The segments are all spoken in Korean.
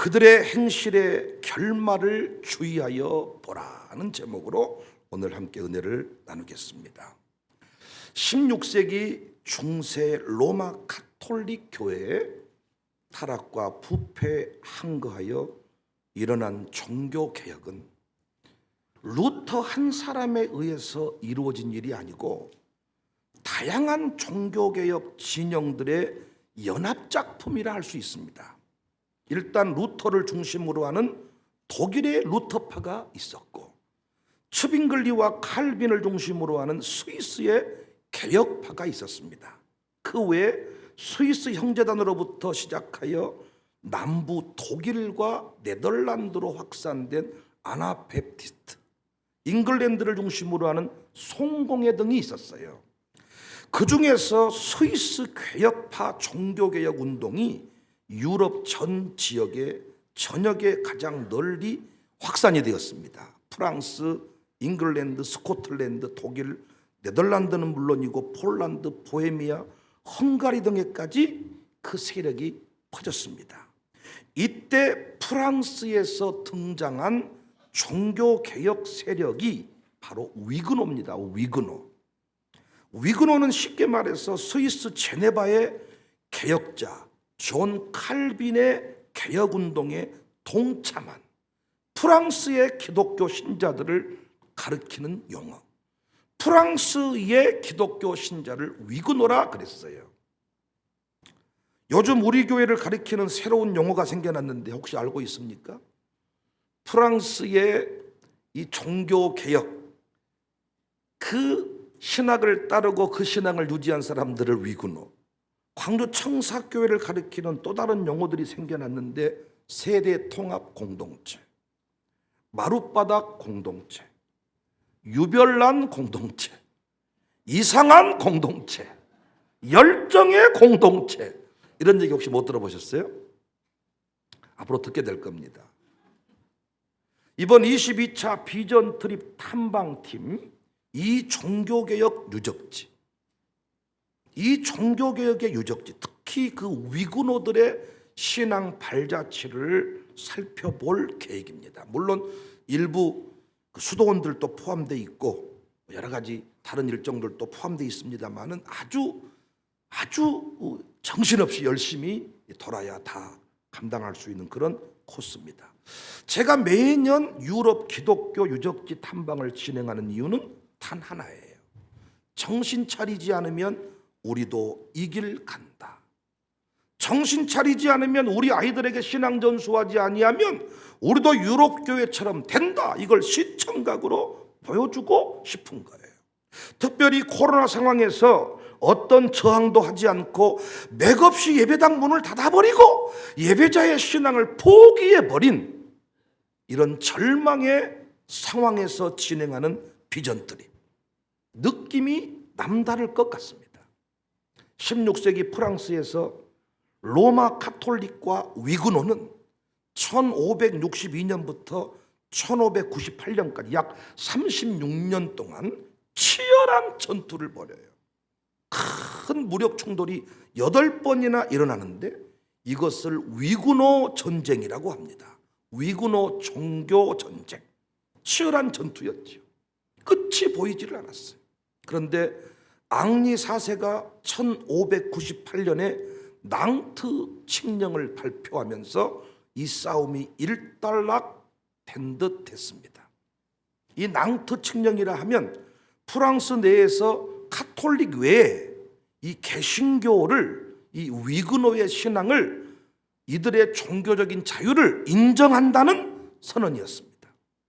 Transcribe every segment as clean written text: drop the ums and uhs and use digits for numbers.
그들의 행실의 결말을 주의하여 보라는 제목으로 오늘 함께 은혜를 나누겠습니다. 16세기 중세 로마 가톨릭 교회의 타락과 부패에 항거하여 일어난 종교개혁은 루터 한 사람에 의해서 이루어진 일이 아니고 다양한 종교개혁 진영들의 연합작품이라 할 수 있습니다. 일단 루터를 중심으로 하는 독일의 루터파가 있었고, 츠빙글리와 칼빈을 중심으로 하는 스위스의 개혁파가 있었습니다. 그 외에 스위스 형제단으로부터 시작하여 남부 독일과 네덜란드로 확산된 아나베프티스트, 잉글랜드를 중심으로 하는 송공회 등이 있었어요. 그 중에서 스위스 개혁파 종교개혁 운동이 유럽 전 지역에 전역에 가장 널리 확산이 되었습니다. 프랑스, 잉글랜드, 스코틀랜드, 독일, 네덜란드는 물론이고 폴란드, 보헤미아, 헝가리 등에까지 그 세력이 퍼졌습니다. 이때 프랑스에서 등장한 종교개혁 세력이 바로 위그노입니다. 위그노는 쉽게 말해서 스위스 제네바의 개혁자 존 칼빈의 개혁운동에 동참한 프랑스의 기독교 신자들을 가리키는 용어, 프랑스의 기독교 신자를 위그노라 그랬어요. 요즘 우리 교회를 가리키는 새로운 용어가 생겨났는데 혹시 알고 있습니까? 프랑스의 이 종교개혁, 그 신학을 따르고 그 신앙을 유지한 사람들을 위그노, 광주 청사교회를 가리키는 또 다른 용어들이 생겨났는데 세대 통합 공동체, 마룻바닥 공동체, 유별난 공동체, 이상한 공동체, 열정의 공동체, 이런 얘기 혹시 못 들어보셨어요? 앞으로 듣게 될 겁니다. 이번 22차 비전 트립 탐방팀, 이 종교개혁 유적지, 이 종교개혁의 유적지, 특히 그 위그노들의 신앙 발자취를 살펴볼 계획입니다. 물론 일부 수도원들도 포함되어 있고 여러 가지 다른 일정들도 포함되어 있습니다만은 아주 정신없이 열심히 돌아야 다 감당할 수 있는 그런 코스입니다. 제가 매년 유럽 기독교 유적지 탐방을 진행하는 이유는 단 하나예요. 정신 차리지 않으면 우리도 이 길 간다. 정신 차리지 않으면 우리 아이들에게 신앙 전수하지 아니하면 우리도 유럽 교회처럼 된다. 이걸 시청각으로 보여주고 싶은 거예요. 특별히 코로나 상황에서 어떤 저항도 하지 않고 맥없이 예배당 문을 닫아버리고 예배자의 신앙을 포기해버린 이런 절망의 상황에서 진행하는 비전들이 느낌이 남다를 것 같습니다. 16세기 프랑스에서 로마 가톨릭과 위그노는 1562년부터 1598년까지 약 36년 동안 치열한 전투를 벌여요. 큰 무력 충돌이 8번이나 일어나는데 이것을 위그노 전쟁이라고 합니다. 위그노 종교 전쟁, 치열한 전투였죠. 끝이 보이지를 않았어요. 그런데 앙리 4세가 1598년에 낭트 칙령을 발표하면서 이 싸움이 일단락된 듯 했습니다. 이 낭트 칙령이라 하면 프랑스 내에서 가톨릭 외에 이 개신교를, 이 위그노의 신앙을, 이들의 종교적인 자유를 인정한다는 선언이었습니다.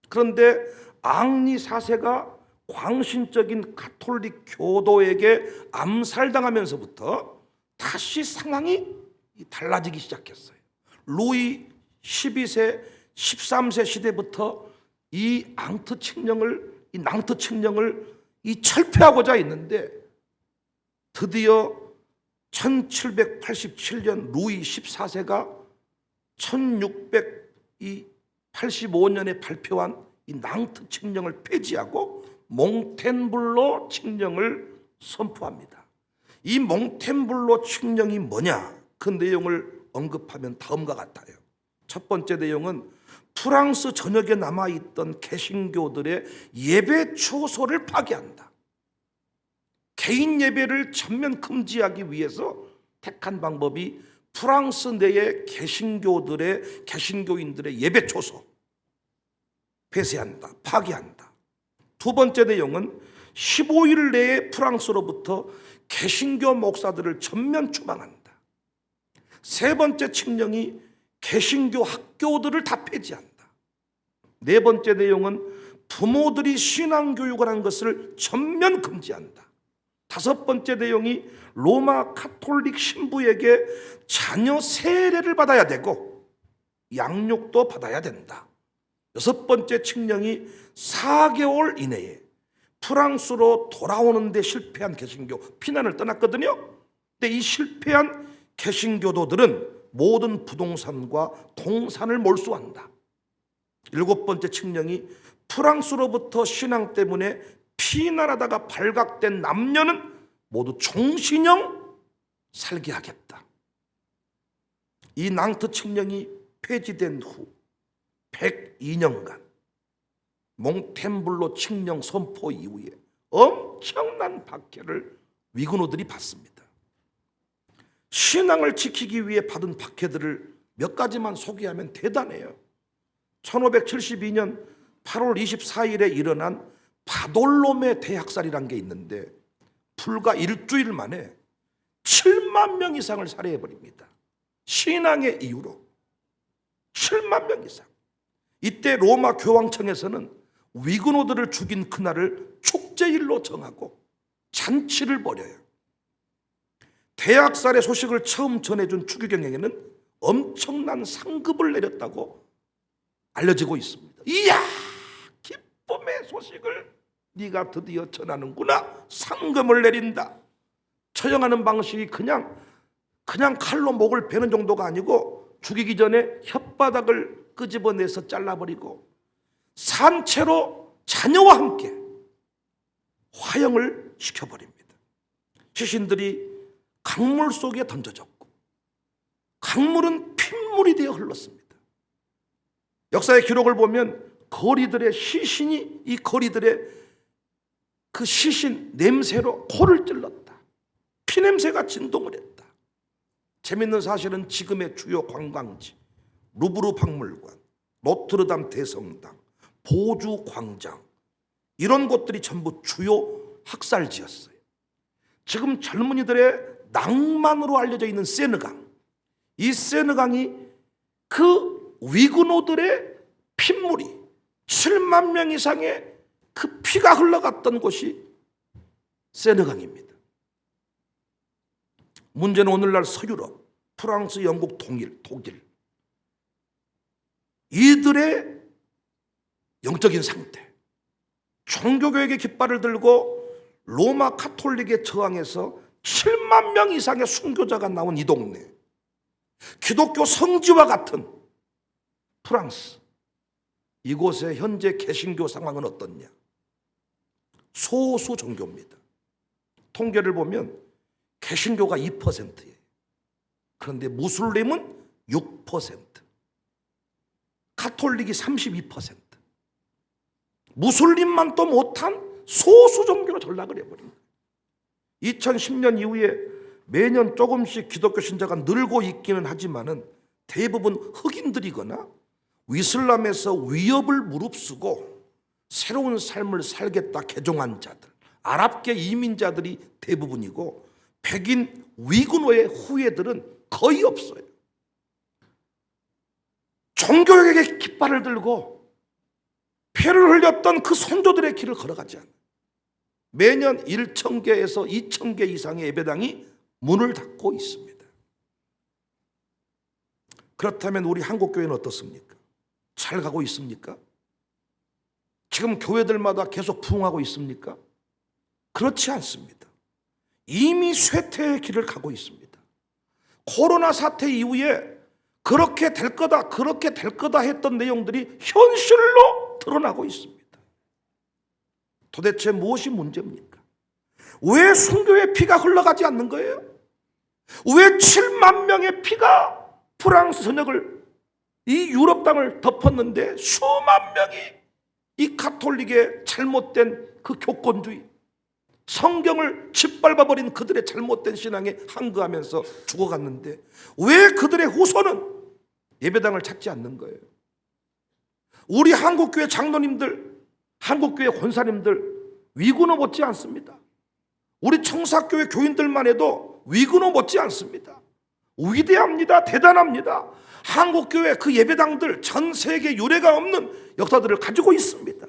그런데 앙리 4세가 광신적인 가톨릭 교도에게 암살당하면서부터 다시 상황이 달라지기 시작했어요. 루이 12세, 13세 시대부터 이 낭트 칙령을 철폐하고자 했는데 드디어 1787년 루이 14세가 1685년에 발표한 이 낭트 칙령을 폐지하고 몽텐블로 칙령을 선포합니다. 이 몽텐블로 칙령이 뭐냐? 그 내용을 언급하면 다음과 같아요. 첫 번째 내용은 프랑스 전역에 남아있던 개신교들의 예배 초소를 파괴한다. 개인 예배를 전면 금지하기 위해서 택한 방법이 프랑스 내의 개신교인들의 예배 초소 폐쇄한다, 파괴한다. 두 번째 내용은 15일 내에 프랑스로부터 개신교 목사들을 전면 추방한다. 세 번째 칙령이 개신교 학교들을 다 폐지한다. 네 번째 내용은 부모들이 신앙교육을 하는 것을 전면 금지한다. 다섯 번째 내용이 로마 카톨릭 신부에게 자녀 세례를 받아야 되고 양육도 받아야 된다. 여섯 번째 칙령이 4개월 이내에 프랑스로 돌아오는 데 실패한 개신교, 피난을 떠났거든요. 근데 이 실패한 개신교도들은 모든 부동산과 동산을 몰수한다. 일곱 번째 칙령이 프랑스로부터 신앙 때문에 피난하다가 발각된 남녀는 모두 종신형 살게 하겠다. 이 낭트 칙령이 폐지된 후 102년간 몽템블로 칙령 선포 이후에 엄청난 박해를 위군노들이 받습니다. 신앙을 지키기 위해 받은 박해들을 몇 가지만 소개하면 대단해요. 1572년 8월 24일에 일어난 바돌롬의 대학살이란 게 있는데 불과 일주일 만에 7만 명 이상을 살해해버립니다. 신앙의 이유로 7만 명 이상. 이때 로마 교황청에서는 위그노들을 죽인 그날을 축제일로 정하고 잔치를 벌여요. 대학살의 소식을 처음 전해준 추기경에게는 엄청난 상급을 내렸다고 알려지고 있습니다. 이야, 기쁨의 소식을 네가 드디어 전하는구나. 상금을 내린다. 처형하는 방식이 그냥 칼로 목을 베는 정도가 아니고 죽이기 전에 혓바닥을 끄집어내서 잘라버리고 산채로 자녀와 함께 화형을 시켜버립니다. 시신들이 강물 속에 던져졌고 강물은 핏물이 되어 흘렀습니다. 역사의 기록을 보면 거리들의 시신이 이 거리들의 그 시신 냄새로 코를 찔렀다. 피냄새가 진동을 했다. 재밌는 사실은 지금의 주요 관광지 루브르 박물관, 노트르담 대성당, 보주 광장 이런 곳들이 전부 주요 학살지였어요. 지금 젊은이들의 낭만으로 알려져 있는 세느강, 이 세느강이 그 위그노들의 핏물이 7만 명 이상의 그 피가 흘러갔던 곳이 세느강입니다. 문제는 오늘날 서유럽, 프랑스, 영국, 독일 이들의 영적인 상태, 종교개혁의 깃발을 들고 로마 카톨릭에 저항해서 7만 명 이상의 순교자가 나온 이 동네, 기독교 성지와 같은 프랑스, 이곳의 현재 개신교 상황은 어떻냐? 소수 종교입니다. 통계를 보면 개신교가 2%예요. 그런데 무슬림은 6%, 카톨릭이 32%, 무슬림만 또 못한 소수 종교로 전락을 해버립니다. 2010년 이후에 매년 조금씩 기독교 신자가 늘고 있기는 하지만은 대부분 흑인들이거나 이슬람에서 위협을 무릅쓰고 새로운 삶을 살겠다 개종한 자들, 아랍계 이민자들이 대부분이고 백인 위근호의 후예들은 거의 없어요. 종교개혁의 깃발을 들고 피를 흘렸던 그 선조들의 길을 걸어가지 않아요. 매년 1,000개에서 2,000개 이상의 예배당이 문을 닫고 있습니다. 그렇다면 우리 한국교회는 어떻습니까? 잘 가고 있습니까? 지금 교회들마다 계속 부흥하고 있습니까? 그렇지 않습니다. 이미 쇠퇴의 길을 가고 있습니다. 코로나 사태 이후에 그렇게 될 거다 했던 내용들이 현실로 드러나고 있습니다. 도대체 무엇이 문제입니까? 왜 순교의 피가 흘러가지 않는 거예요? 왜 7만 명의 피가 프랑스 전역을 이 유럽 땅을 덮었는데 수만 명이 이 가톨릭의 잘못된 그 교권주의, 성경을 짓밟아버린 그들의 잘못된 신앙에 항거하면서 죽어갔는데 왜 그들의 후손은 예배당을 찾지 않는 거예요? 우리 한국교회 장로님들, 한국교회 권사님들 위구노 못지 않습니다. 우리 청사교회 교인들만 해도 위구노 못지 않습니다. 위대합니다. 대단합니다. 한국교회 그 예배당들 전 세계 유례가 없는 역사들을 가지고 있습니다.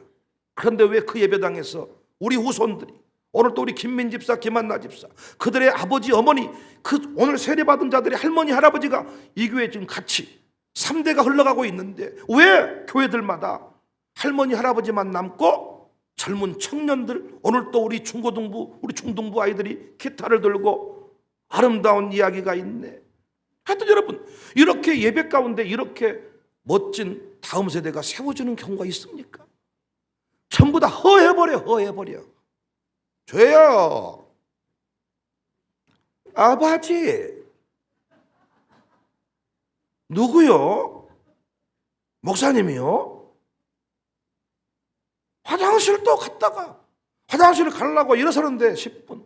그런데 왜 그 예배당에서 우리 후손들이, 오늘 또 우리 김민 집사, 김한나 집사, 그들의 아버지, 어머니, 그 오늘 세례받은 자들의 할머니, 할아버지가 이 교회에 지금 같이 3대가 흘러가고 있는데 왜 교회들마다 할머니, 할아버지만 남고 젊은 청년들, 오늘 또 우리 중고등부, 우리 중등부 아이들이 기타를 들고 아름다운 이야기가 있네. 하여튼 여러분, 이렇게 예배 가운데 이렇게 멋진 다음 세대가 세워지는 경우가 있습니까? 전부 다 허해버려. 죄요. 아버지. 누구요? 목사님이요? 화장실도 갔다가 화장실을 가려고 일어서는데 10분,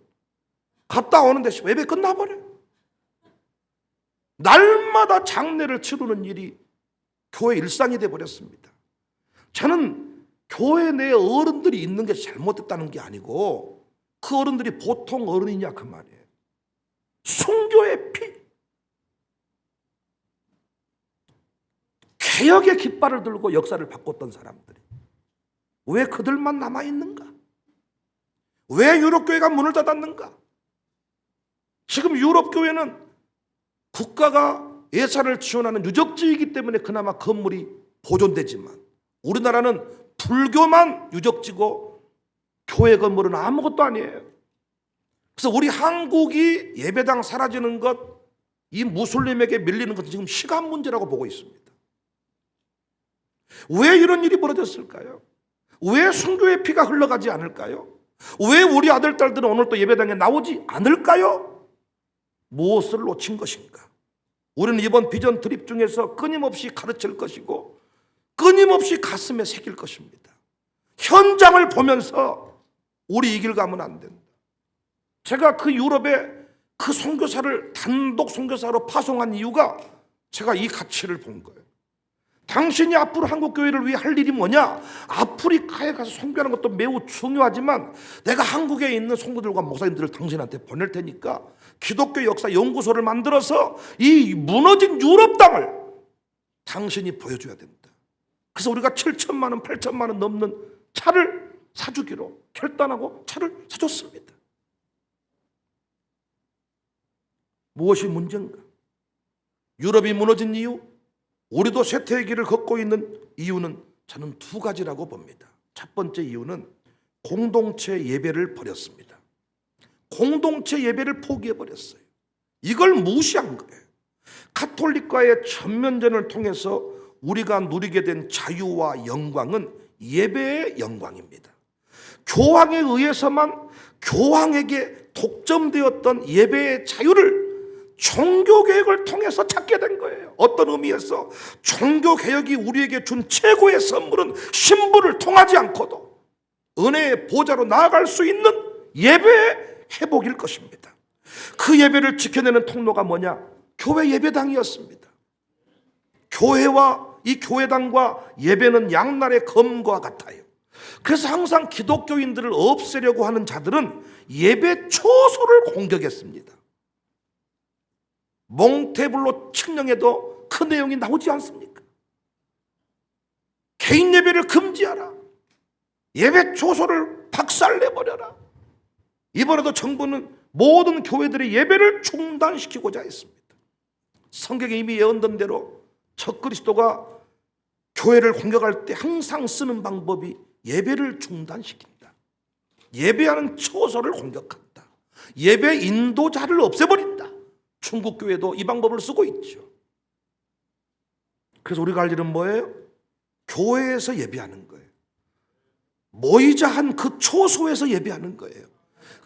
갔다 오는데 예배 끝나버려. 날마다 장례를 치르는 일이 교회 일상이 돼버렸습니다. 저는 교회 내에 어른들이 있는 게 잘못됐다는 게 아니고 그 어른들이 보통 어른이냐 그 말이에요. 순교의 피, 개혁의 깃발을 들고 역사를 바꿨던 사람들이 왜 그들만 남아있는가? 왜 유럽교회가 문을 닫았는가? 지금 유럽교회는 국가가 예산을 지원하는 유적지이기 때문에 그나마 건물이 보존되지만 우리나라는 불교만 유적지고 교회 건물은 아무것도 아니에요. 그래서 우리 한국이 예배당 사라지는 것, 이 무슬림에게 밀리는 것은 지금 시간 문제라고 보고 있습니다. 왜 이런 일이 벌어졌을까요? 왜 순교의 피가 흘러가지 않을까요? 왜 우리 아들, 딸들은 오늘 또 예배당에 나오지 않을까요? 무엇을 놓친 것인가? 우리는 이번 비전 드립 중에서 끊임없이 가르칠 것이고 끊임없이 가슴에 새길 것입니다. 현장을 보면서 우리 이 길 가면 안 된다. 제가 그 유럽에 그 선교사를 단독 선교사로 파송한 이유가 제가 이 가치를 본 거예요. 당신이 앞으로 한국교회를 위해 할 일이 뭐냐? 아프리카에 가서 선교하는 것도 매우 중요하지만 내가 한국에 있는 성도들과 목사님들을 당신한테 보낼 테니까 기독교 역사 연구소를 만들어서 이 무너진 유럽 땅을 당신이 보여줘야 된다. 그래서 우리가 7천만 원, 8천만 원 넘는 차를 사주기로 결단하고 차를 사줬습니다. 무엇이 문제인가? 유럽이 무너진 이유, 우리도 쇠퇴의 길을 걷고 있는 이유는 저는 두 가지라고 봅니다. 첫 번째 이유는 공동체 예배를 버렸습니다. 공동체 예배를 포기해버렸어요. 이걸 무시한 거예요. 가톨릭과의 전면전을 통해서 우리가 누리게 된 자유와 영광은 예배의 영광입니다. 교황에 의해서만 교황에게 독점되었던 예배의 자유를 종교개혁을 통해서 찾게 된 거예요. 어떤 의미에서 종교개혁이 우리에게 준 최고의 선물은 신부를 통하지 않고도 은혜의 보좌로 나아갈 수 있는 예배의 회복일 것입니다. 그 예배를 지켜내는 통로가 뭐냐? 교회 예배당이었습니다. 교회와 이 교회당과 예배는 양날의 검과 같아요. 그래서 항상 기독교인들을 없애려고 하는 자들은 예배 초소를 공격했습니다. 몽테블로 칙령에도 그 내용이 나오지 않습니까? 개인 예배를 금지하라. 예배 초소를 박살내버려라. 이번에도 정부는 모든 교회들의 예배를 중단시키고자 했습니다. 성경에 이미 예언된 대로 적그리스도가 교회를 공격할 때 항상 쓰는 방법이 예배를 중단시킨다. 예배하는 초소를 공격한다. 예배 인도자를 없애버린다. 중국 교회도 이 방법을 쓰고 있죠. 그래서 우리가 할 일은 뭐예요? 교회에서 예배하는 거예요. 모이자 한 그 초소에서 예배하는 거예요.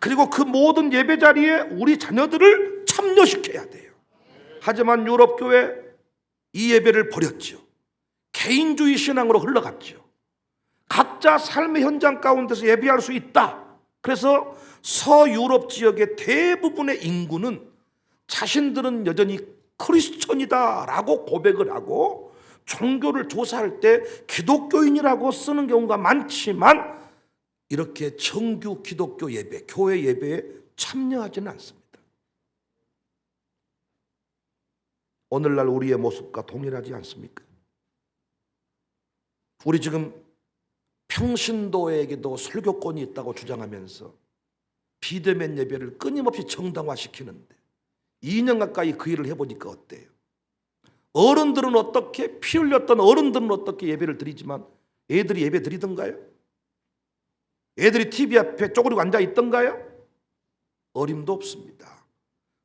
그리고 그 모든 예배 자리에 우리 자녀들을 참여시켜야 돼요. 하지만 유럽 교회 이 예배를 버렸죠. 개인주의 신앙으로 흘러갔죠. 각자 삶의 현장 가운데서 예배할 수 있다. 그래서 서유럽 지역의 대부분의 인구는 자신들은 여전히 크리스천이다라고 고백을 하고 종교를 조사할 때 기독교인이라고 쓰는 경우가 많지만 이렇게 정규 기독교 예배, 교회 예배에 참여하지는 않습니다. 오늘날 우리의 모습과 동일하지 않습니까? 우리 지금 평신도에게도 설교권이 있다고 주장하면서 비대면 예배를 끊임없이 정당화시키는데 2년 가까이 그 일을 해보니까 어때요? 어른들은 어떻게, 피 흘렸던 어른들은 어떻게 예배를 드리지만 애들이 예배 드리던가요? 애들이 TV 앞에 쪼그리고 앉아 있던가요? 어림도 없습니다.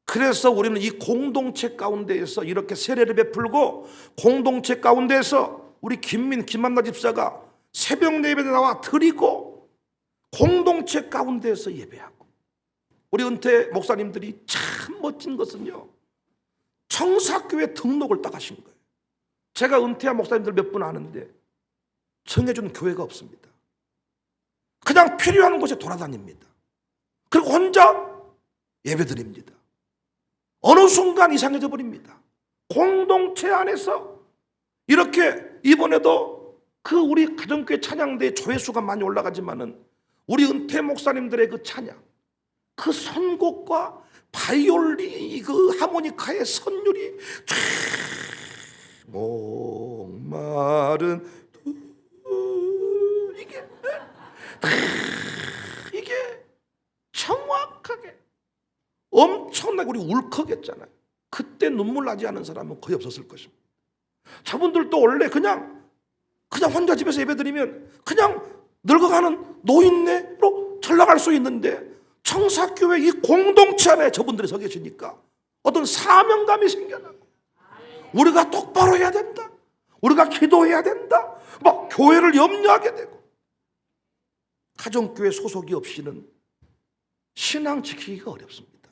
그래서 우리는 이 공동체 가운데에서 이렇게 세례를 베풀고 공동체 가운데에서 우리 김만나 집사가 새벽 예배에 나와 드리고 공동체 가운데에서 예배하고 우리 은퇴 목사님들이 참 멋진 것은요, 청사교회 등록을 딱 하신 거예요. 제가 은퇴한 목사님들 몇 분 아는데 정해준 교회가 없습니다. 그냥 필요한 곳에 돌아다닙니다. 그리고 혼자 예배드립니다. 어느 순간 이상해져 버립니다. 공동체 안에서 이렇게 이번에도 그 우리 가정교회 찬양대에 조회수가 많이 올라가지만은 우리 은퇴 목사님들의 그 찬양, 그 선곡과 바이올린 그 하모니카의 선율이 목마른 이게 정확하게 엄청나게 우리 울컥했잖아요. 그때 눈물 나지 않은 사람은 거의 없었을 것입니다. 저분들도 원래 그냥 혼자 집에서 예배드리면 그냥 늙어가는 노인네로 전락할 수 있는데 청사교회 이 공동체 안에 저분들이 서 계시니까 어떤 사명감이 생겨나고 우리가 똑바로 해야 된다, 우리가 기도해야 된다, 막 교회를 염려하게 되고 가정교회 소속이 없이는 신앙 지키기가 어렵습니다.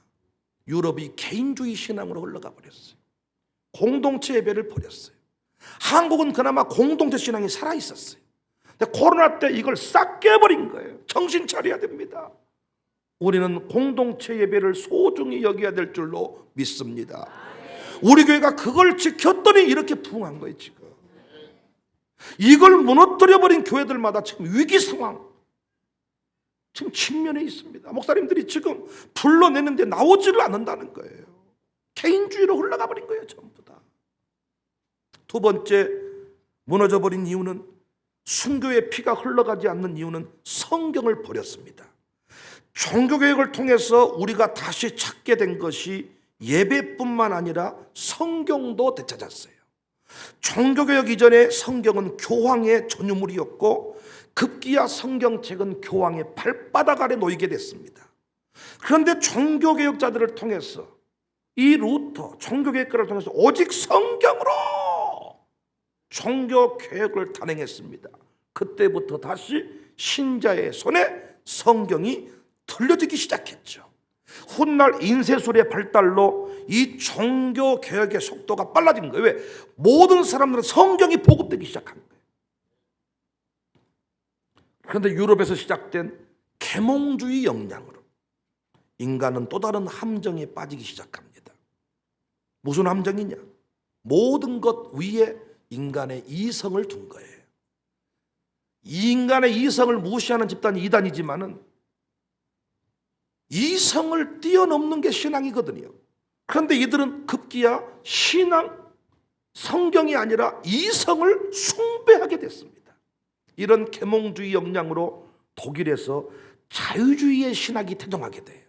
유럽이 개인주의 신앙으로 흘러가 버렸어요. 공동체 예배를 버렸어요. 한국은 그나마 공동체 신앙이 살아있었어요. 근데 코로나 때 이걸 싹 깨버린 거예요. 정신 차려야 됩니다. 우리는 공동체 예배를 소중히 여겨야 될 줄로 믿습니다. 우리 교회가 그걸 지켰더니 이렇게 부흥한 거예요. 지금 이걸 무너뜨려버린 교회들마다 지금 위기 상황 지금 직면해 있습니다. 목사님들이 지금 불러내는데 나오지를 않는다는 거예요. 개인주의로 흘러가 버린 거예요. 전부 다. 두 번째 무너져버린 이유는, 순교의 피가 흘러가지 않는 이유는 성경을 버렸습니다. 종교개혁을 통해서 우리가 다시 찾게 된 것이 예배뿐만 아니라 성경도 되찾았어요. 종교개혁 이전에 성경은 교황의 전유물이었고 급기야 성경책은 교황의 발바닥 아래 놓이게 됐습니다. 그런데 종교개혁자들을 통해서 이 루터 종교개혁가를 통해서 오직 성경으로 종교개혁을 단행했습니다. 그때부터 다시 신자의 손에 성경이 들려지기 시작했죠. 훗날 인쇄술의 발달로 이 종교개혁의 속도가 빨라진 거예요. 왜? 모든 사람들은 성경이 보급되기 시작한 거예요. 그런데 유럽에서 시작된 계몽주의 역량으로 인간은 또 다른 함정에 빠지기 시작합니다. 무슨 함정이냐? 모든 것 위에 인간의 이성을 둔 거예요. 인간의 이성을 무시하는 집단이 이단이지만은 이성을 뛰어넘는 게 신앙이거든요. 그런데 이들은 급기야 신앙, 성경이 아니라 이성을 숭배하게 됐습니다. 이런 계몽주의 역량으로 독일에서 자유주의의 신학이 태동하게 돼요.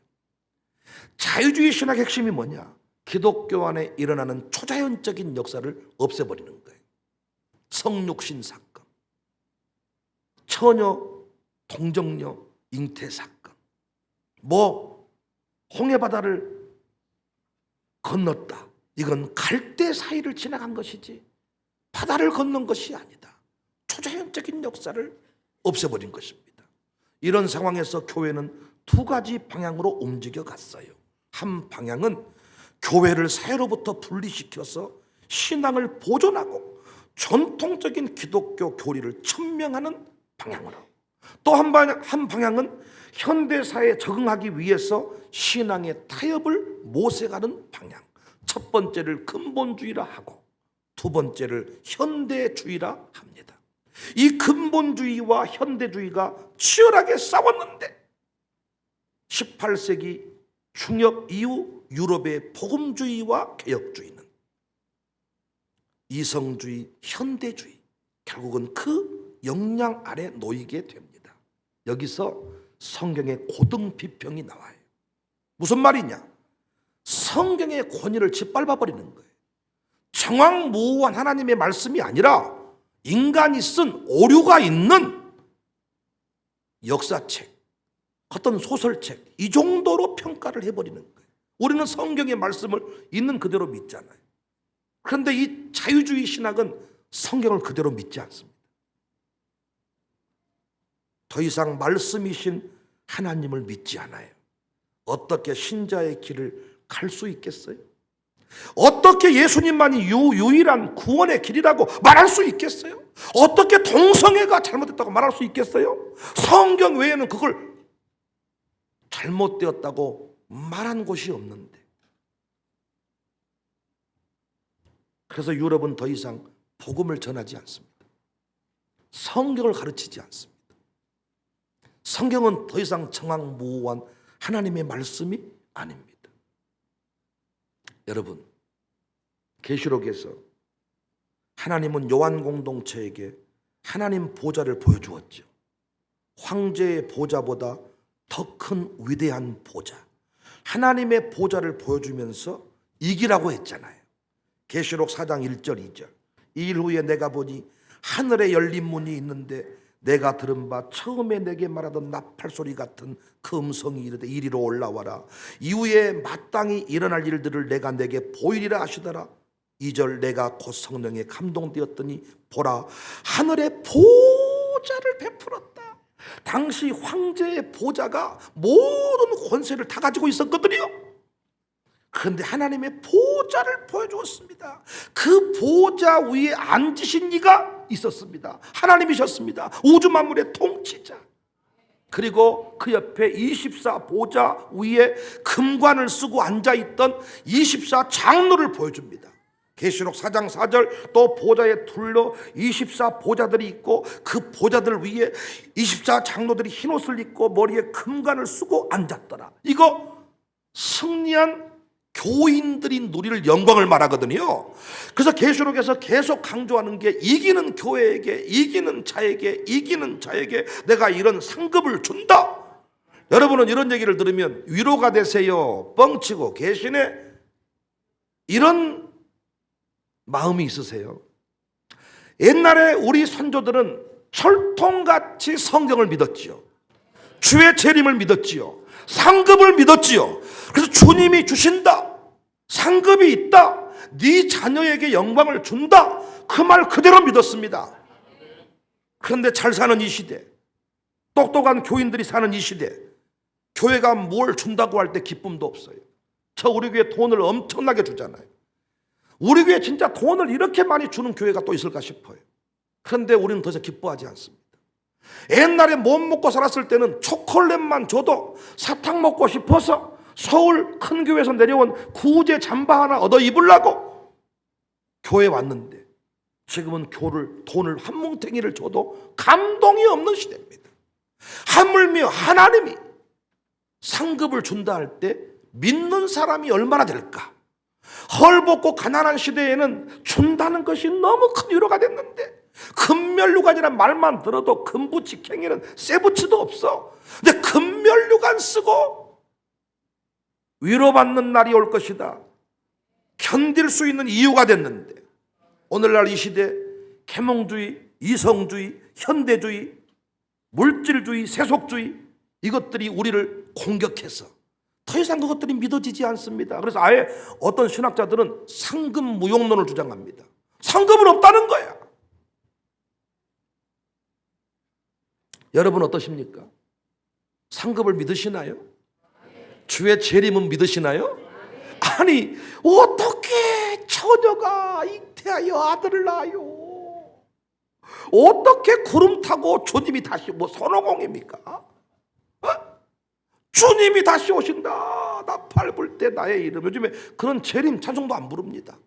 자유주의 신학의 핵심이 뭐냐? 기독교 안에 일어나는 초자연적인 역사를 없애버리는 거예요. 성육신 사건, 처녀 동정녀 잉태 사건, 홍해바다를 건넜다, 이건 갈대 사이를 지나간 것이지 바다를 건넌 것이 아니다. 초자연적인 역사를 없애버린 것입니다. 이런 상황에서 교회는 두 가지 방향으로 움직여 갔어요. 한 방향은 교회를 사회로부터 분리시켜서 신앙을 보존하고 전통적인 기독교 교리를 천명하는 방향으로, 또 한 방향은 현대사에 적응하기 위해서 신앙의 타협을 모색하는 방향. 첫 번째를 근본주의라 하고 두 번째를 현대주의라 합니다. 이 근본주의와 현대주의가 치열하게 싸웠는데 18세기 중엽 이후 유럽의 복음주의와 개혁주의는 이성주의, 현대주의, 결국은 그 영향 아래 놓이게 됩니다. 여기서 성경의 고등 비평이 나와요. 무슨 말이냐? 성경의 권위를 짓밟아버리는 거예요. 정황무후한 하나님의 말씀이 아니라 인간이 쓴 오류가 있는 역사책, 어떤 소설책, 이 정도로 평가를 해버리는 거예요. 우리는 성경의 말씀을 있는 그대로 믿잖아요. 그런데 이 자유주의 신학은 성경을 그대로 믿지 않습니다. 더 이상 말씀이신 하나님을 믿지 않아요. 어떻게 신자의 길을 갈 수 있겠어요? 어떻게 예수님만이 유일한 구원의 길이라고 말할 수 있겠어요? 어떻게 동성애가 잘못됐다고 말할 수 있겠어요? 성경 외에는 그걸 잘못되었다고 말한 곳이 없는데. 그래서 유럽은 더 이상 복음을 전하지 않습니다. 성경을 가르치지 않습니다. 성경은 더 이상 정황무후한 하나님의 말씀이 아닙니다. 여러분, 계시록에서 하나님은 요한 공동체에게 하나님 보좌를 보여주었죠. 황제의 보좌보다 더 큰 위대한 보좌, 하나님의 보좌를 보여주면서 이기라고 했잖아요. 계시록 4장 1절 2절. 이 일 후에 내가 보니 하늘에 열린 문이 있는데 내가 들은 바 처음에 내게 말하던 나팔 소리 같은 그 음성이 이르되 이리로 올라와라. 이후에 마땅히 일어날 일들을 내가 내게 보이리라 하시더라. 2절 내가 곧 성령에 감동되었더니 보라 하늘에 보좌를 베풀었다. 당시 황제의 보좌가 모든 권세를 다 가지고 있었거든요. 그런데 하나님의 보좌를 보여주었습니다. 그 보좌 위에 앉으신 이가 있었습니다. 하나님이셨습니다. 우주 만물의 통치자. 그리고 그 옆에 24 보좌 위에 금관을 쓰고 앉아있던 24 장로를 보여줍니다. 계시록 4장 4절 또 보좌에 둘러 24 보좌들이 있고 그 보좌들 위에 24 장로들이 흰옷을 입고 머리에 금관을 쓰고 앉았더라. 이거 승리한 교인들이 누릴 영광을 말하거든요. 그래서 계시록에서 계속 강조하는 게 이기는 교회에게, 이기는 자에게 내가 이런 상급을 준다. 여러분은 이런 얘기를 들으면 위로가 되세요, 뻥치고 계시네, 이런 마음이 있으세요? 옛날에 우리 선조들은 철통같이 성경을 믿었지요. 주의 재림을 믿었지요. 상급을 믿었지요. 그래서 주님이 주신다, 상급이 있다, 네 자녀에게 영광을 준다, 그 말 그대로 믿었습니다. 그런데 잘 사는 이 시대, 똑똑한 교인들이 사는 이 시대, 교회가 뭘 준다고 할 때 기쁨도 없어요. 저 우리 교회 돈을 엄청나게 주잖아요. 우리 교회 진짜 돈을 이렇게 많이 주는 교회가 또 있을까 싶어요. 그런데 우리는 더 이상 기뻐하지 않습니다. 옛날에 못 먹고 살았을 때는 초콜릿만 줘도 사탕 먹고 싶어서 서울 큰 교회에서 내려온 구제 잠바 하나 얻어 입으려고 교회에 왔는데, 지금은 돈을 한 뭉탱이를 줘도 감동이 없는 시대입니다. 하물며 하나님이 상급을 준다 할 때 믿는 사람이 얼마나 될까? 헐벗고 가난한 시대에는 준다는 것이 너무 큰 위로가 됐는데, 금면류관이란 말만 들어도 금부치캥이는 쇠부치도 없어. 근데 금면류관 쓰고 위로받는 날이 올 것이다, 견딜 수 있는 이유가 됐는데, 오늘날 이 시대 계몽주의, 이성주의, 현대주의, 물질주의, 세속주의, 이것들이 우리를 공격해서 더 이상 그것들이 믿어지지 않습니다. 그래서 아예 어떤 신학자들은 상급 무용론을 주장합니다. 상급은 없다는 거야. 여러분 어떠십니까? 상급을 믿으시나요? 주의 재림은 믿으시나요? 아니, 어떻게 처녀가 잉태하여 아들을 낳아요? 어떻게 구름 타고 주님이 다시 뭐 손오공입니까? 어? 주님이 다시 오신다. 나 밟을 때 나의 이름. 요즘에 그런 재림 찬송도 안 부릅니다.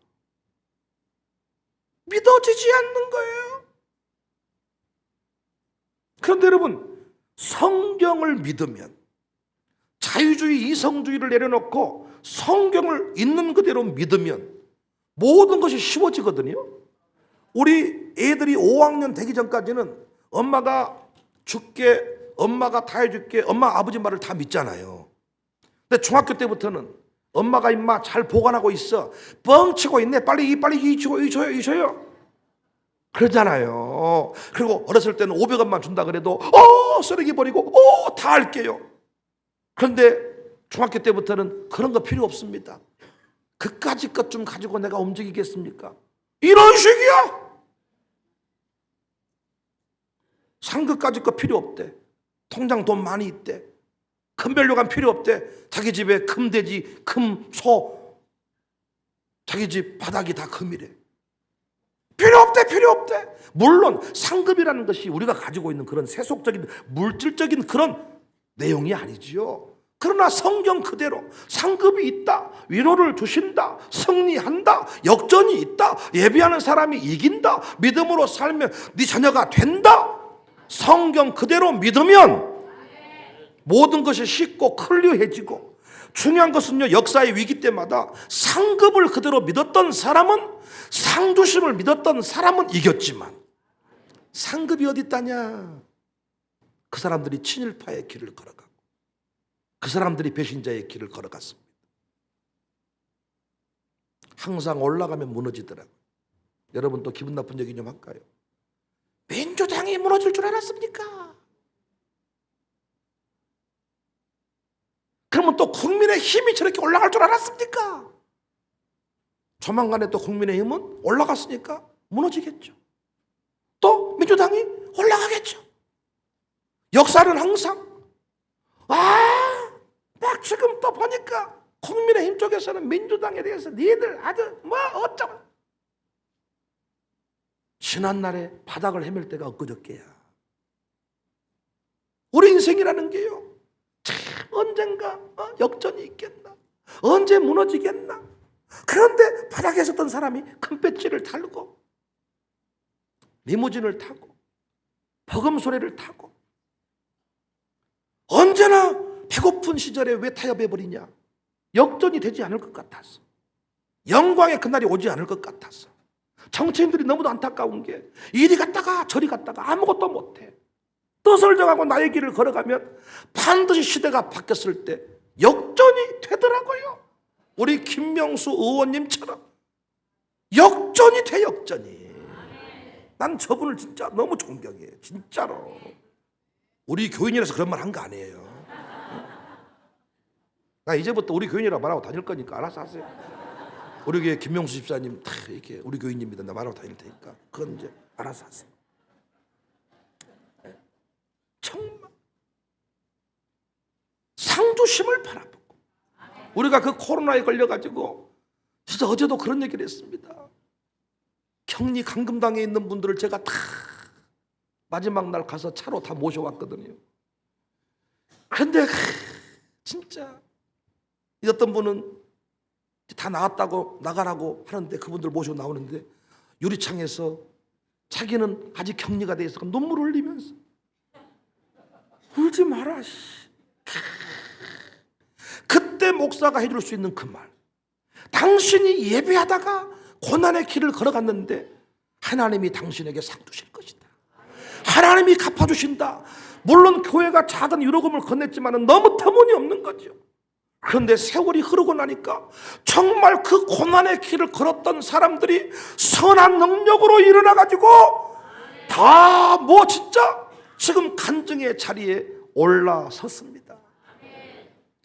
믿어지지 않는 거예요. 그런데 여러분, 성경을 믿으면, 자유주의, 이성주의를 내려놓고 성경을 있는 그대로 믿으면 모든 것이 쉬워지거든요. 우리 애들이 5학년 되기 전까지는 엄마가 줄게, 엄마가 다 해줄게, 엄마 아버지 말을 다 믿잖아요. 근데 중학교 때부터는 엄마가 임마 잘 보관하고 있어, 뻥치고 있네, 빨리 이 줘요 그러잖아요. 그리고 어렸을 때는 500원만 준다 그래도 쓰레기 버리고 다 할게요. 그런데 중학교 때부터는 그런 거 필요 없습니다. 그까짓 것 좀 가지고 내가 움직이겠습니까? 이런 식이야. 상급까짓 거 필요 없대. 통장 돈 많이 있대. 금별료관 필요 없대. 자기 집에 금돼지, 금소, 자기 집 바닥이 다 금이래. 필요 없대. 물론 상급이라는 것이 우리가 가지고 있는 그런 세속적인 물질적인 그런 내용이 아니지요. 그러나 성경 그대로 상급이 있다, 위로를 주신다, 승리한다, 역전이 있다, 예비하는 사람이 이긴다, 믿음으로 살면 네 자녀가 된다. 성경 그대로 믿으면 모든 것이 쉽고 클리어해지고, 중요한 것은요, 역사의 위기 때마다 상급을 그대로 믿었던 사람은, 상주심을 믿었던 사람은 이겼지만, 상급이 어디 있다냐? 그 사람들이 친일파의 길을 걸어가고 그 사람들이 배신자의 길을 걸어갔습니다. 항상 올라가면 무너지더라고요. 여러분 또 기분 나쁜 얘기 좀 할까요? 민주당이 무너질 줄 알았습니까? 그러면 또 국민의힘이 저렇게 올라갈 줄 알았습니까? 조만간에 또 국민의힘은 올라갔으니까 무너지겠죠. 또 민주당이 올라가겠죠. 역사는 항상 막 지금 또 보니까 국민의힘 쪽에서는 민주당에 대해서 니들 아주 뭐 어쩌고, 지난날에 바닥을 헤맬 때가 엊그저께야. 우리 인생이라는 게요, 참 언젠가 역전이 있겠나, 언제 무너지겠나. 그런데 바닥에 섰던 사람이 큰 배지를 달고 리무진을 타고 버금소리를 타고, 언제나 배고픈 시절에 왜 타협해버리냐? 역전이 되지 않을 것 같았어. 영광의 그날이 오지 않을 것 같았어. 정치인들이 너무도 안타까운 게, 이리 갔다가 저리 갔다가 아무것도 못해. 뜻을 정하고 나의 길을 걸어가면 반드시 시대가 바뀌었을 때 역전이 되더라고요. 우리 김명수 의원님처럼 역전이 돼, 역전이. 난 저분을 진짜 너무 존경해, 진짜로. 우리 교인이라서 그런 말 한 거 아니에요. 나 이제부터 우리 교인이라고 말하고 다닐 거니까 알아서 하세요. 우리 교회 김명수 집사님 다 이렇게 우리 교인입니다, 나 말하고 다닐 테니까 그건 이제 알아서 하세요. 정말 상주심을 바라보고, 우리가 그 코로나에 걸려가지고 진짜 어제도 그런 얘기를 했습니다. 경리 강금당에 있는 분들을 제가 다 마지막 날 가서 차로 다 모셔왔거든요. 그런데 진짜 어떤 분은 다 나왔다고 나가라고 하는데, 그분들 모시고 나오는데 유리창에서 자기는 아직 격리가 돼 있어 눈물 흘리면서, 울지 마라. 그때 목사가 해줄 수 있는 그 말, 당신이 예배하다가 고난의 길을 걸어갔는데 하나님이 당신에게 상 주실 것이다. 하나님이 갚아주신다. 물론 교회가 작은 유로금을 건넸지만 너무 터무니없는 거죠. 그런데 세월이 흐르고 나니까 정말 그 고난의 길을 걸었던 사람들이 선한 능력으로 일어나가지고 다 뭐 진짜 지금 간증의 자리에 올라섰습니다.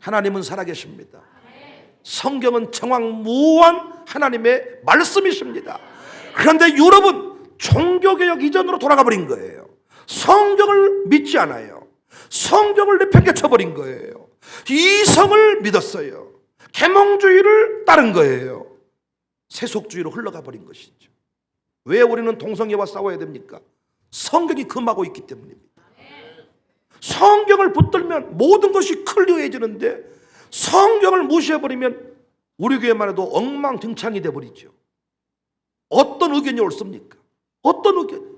하나님은 살아계십니다. 성경은 정확무한 하나님의 말씀이십니다. 그런데 유럽은 종교개혁 이전으로 돌아가 버린 거예요. 성경을 믿지 않아요. 성경을 내팽개쳐버린 거예요. 이성을 믿었어요. 계몽주의를 따른 거예요. 세속주의로 흘러가 버린 것이죠. 왜 우리는 동성애와 싸워야 됩니까? 성경이 금하고 있기 때문입니다. 성경을 붙들면 모든 것이 클리어해지는데 성경을 무시해버리면 우리 교회만 해도 엉망진창이 돼버리죠. 어떤 의견이 옳습니까? 어떤 의견?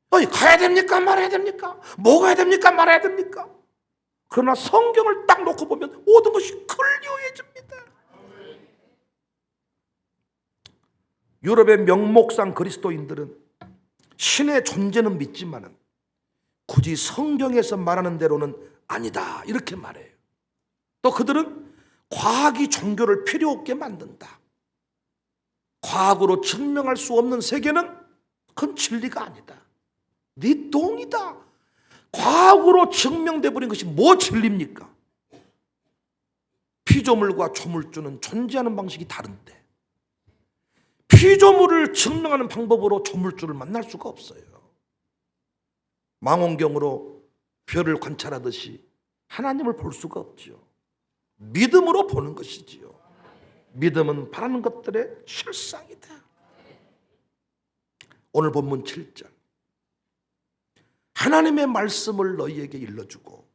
가야 됩니까? 말아야 됩니까? 먹어야 됩니까? 말아야 됩니까? 그러나 성경을 딱 놓고 보면 모든 것이 클리어해집니다. 유럽의 명목상 그리스도인들은 신의 존재는 믿지만은 굳이 성경에서 말하는 대로는 아니다 이렇게 말해요. 또 그들은 과학이 종교를 필요 없게 만든다. 과학으로 증명할 수 없는 세계는 그건 진리가 아니다. 네 똥이다. 과학으로 증명돼 버린 것이 뭐 진리입니까? 피조물과 조물주는 존재하는 방식이 다른데 피조물을 증명하는 방법으로 조물주를 만날 수가 없어요. 망원경으로 별을 관찰하듯이 하나님을 볼 수가 없죠. 믿음으로 보는 것이지요. 믿음은 바라는 것들의 실상이다. 오늘 본문 7절, 하나님의 말씀을 너희에게 일러주고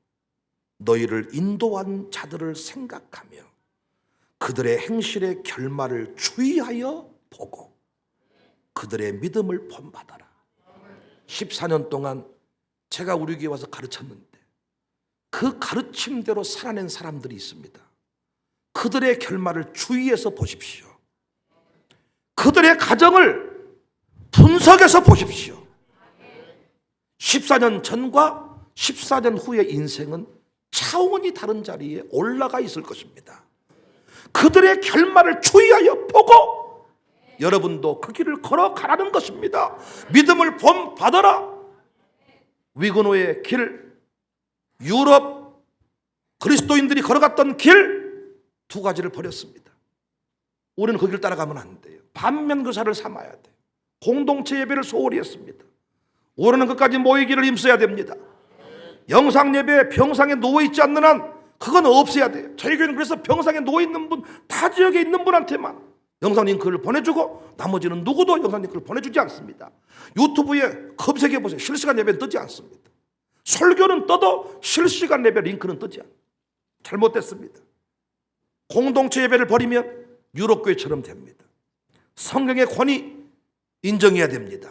너희를 인도한 자들을 생각하며 그들의 행실의 결말을 주의하여 보고 그들의 믿음을 본받아라. 14년 동안 제가 우리 교회 와서 가르쳤는데 그 가르침대로 살아낸 사람들이 있습니다. 그들의 결말을 주의해서 보십시오. 그들의 가정을 분석해서 보십시오. 14년 전과 14년 후의 인생은 차원이 다른 자리에 올라가 있을 것입니다. 그들의 결말을 주의하여 보고 여러분도 그 길을 걸어가라는 것입니다. 믿음을 본받아라. 위그노의 길, 유럽 그리스도인들이 걸어갔던 길 두 가지를 버렸습니다. 우리는 그 길 따라가면 안 돼요. 반면교사를 삼아야 돼요. 공동체 예배를 소홀히 했습니다. 우리는 끝까지 모이기를 힘써야 됩니다. 영상 예배 병상에 누워있지 않는 한 그건 없애야 돼요. 저희 교회는 그래서 병상에 누워있는 분, 타 지역에 있는 분한테만 영상 링크를 보내주고 나머지는 누구도 영상 링크를 보내주지 않습니다. 유튜브에 검색해보세요. 실시간 예배는 뜨지 않습니다. 설교는 떠도 실시간 예배 링크는 뜨지 않아요. 잘못됐습니다. 공동체 예배를 버리면 유럽교회처럼 됩니다. 성경의 권위 인정해야 됩니다.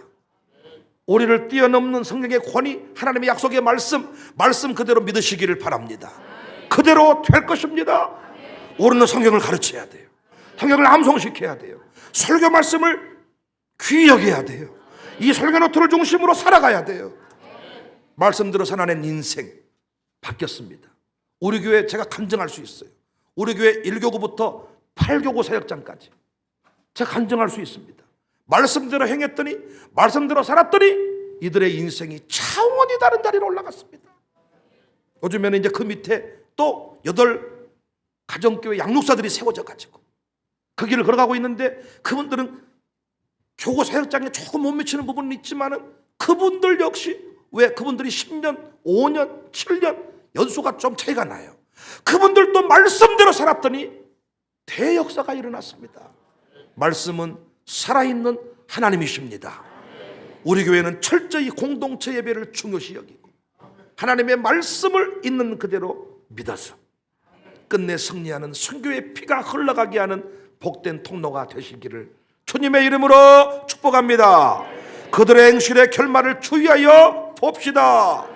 우리를 뛰어넘는 성경의 권위, 하나님의 약속의 말씀 그대로 믿으시기를 바랍니다. 그대로 될 것입니다. 우리는 성경을 가르쳐야 돼요. 성경을 암송시켜야 돼요. 설교 말씀을 귀히 여겨야 돼요. 이 설교 노트를 중심으로 살아가야 돼요. 말씀대로 살아낸 인생 바뀌었습니다. 우리 교회 제가 간증할 수 있어요. 우리 교회 1교구부터 8교구 사역장까지 제가 간증할 수 있습니다. 말씀대로 행했더니, 말씀대로 살았더니 이들의 인생이 차원이 다른 자리로 올라갔습니다. 요즘에는 이제 그 밑에 또 8 가정교회 양육사들이 세워져 가지고 그 길을 걸어가고 있는데, 그분들은 교구 사역장에 조금 못 미치는 부분은 있지만은 그분들 역시, 왜 그분들이 10년, 5년, 7년 연수가 좀 차이가 나요. 그분들도 말씀대로 살았더니 대역사가 일어났습니다. 말씀은 살아있는 하나님이십니다. 우리 교회는 철저히 공동체 예배를 중요시 여기고 하나님의 말씀을 있는 그대로 믿어서 끝내 승리하는 선교의 피가 흘러가게 하는 복된 통로가 되시기를 주님의 이름으로 축복합니다. 그들의 행실의 결말을 주의하여 봅시다.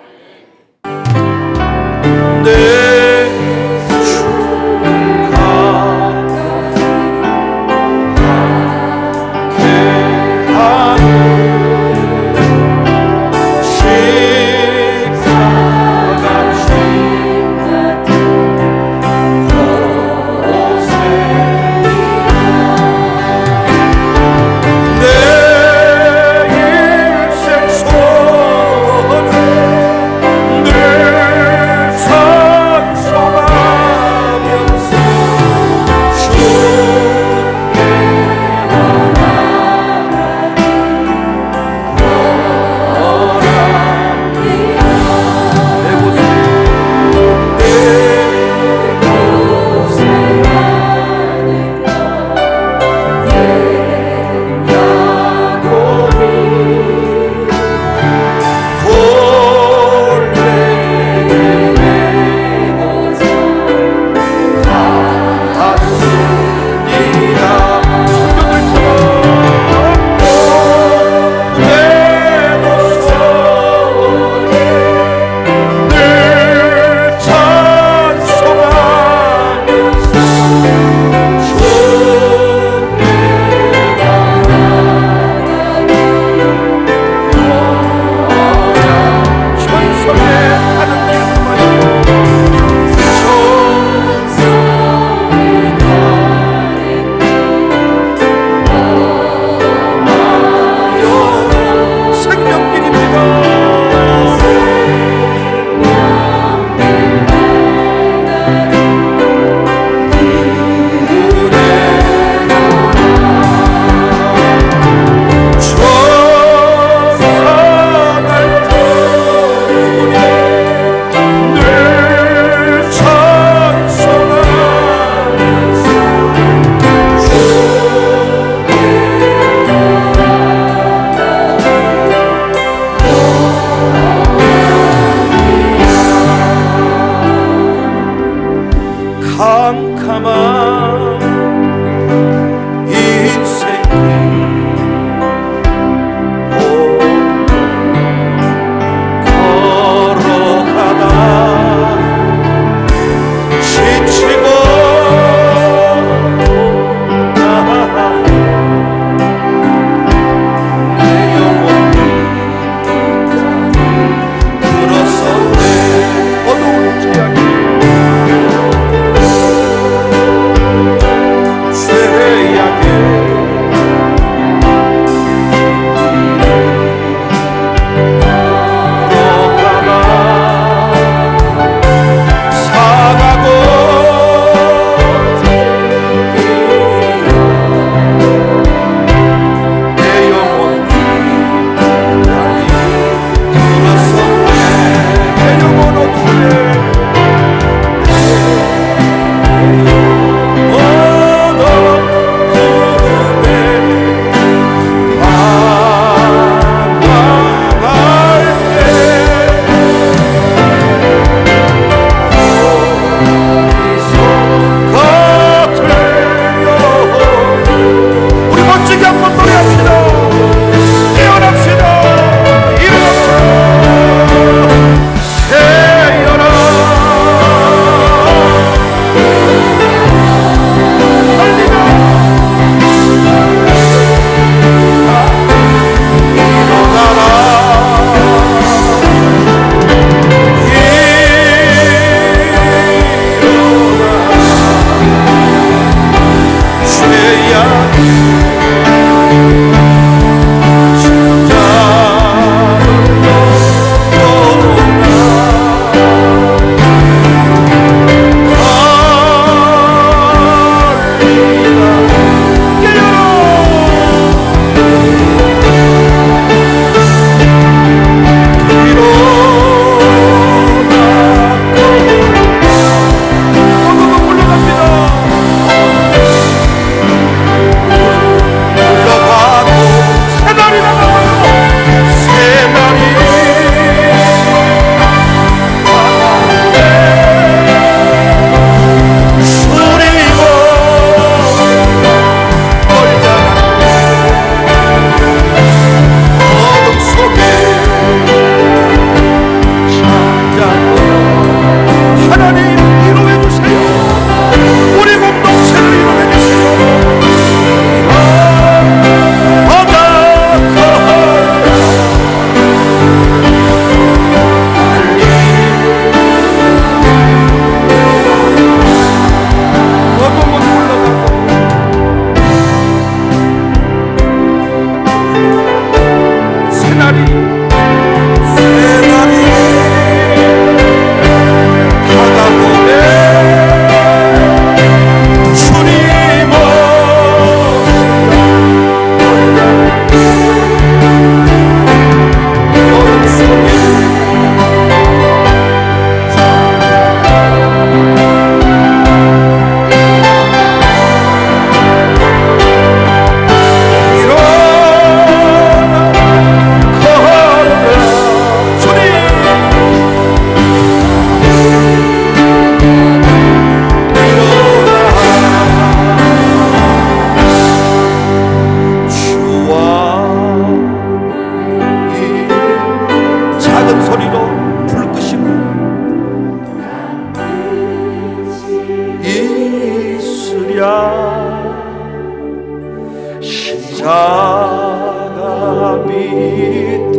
십자가 밑에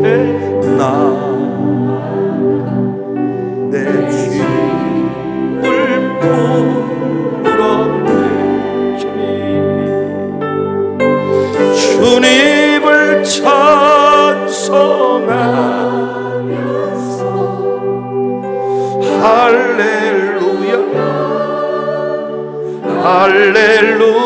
내 죄를 풀었네. 주님을 찬송하면서 할렐루야 할렐루야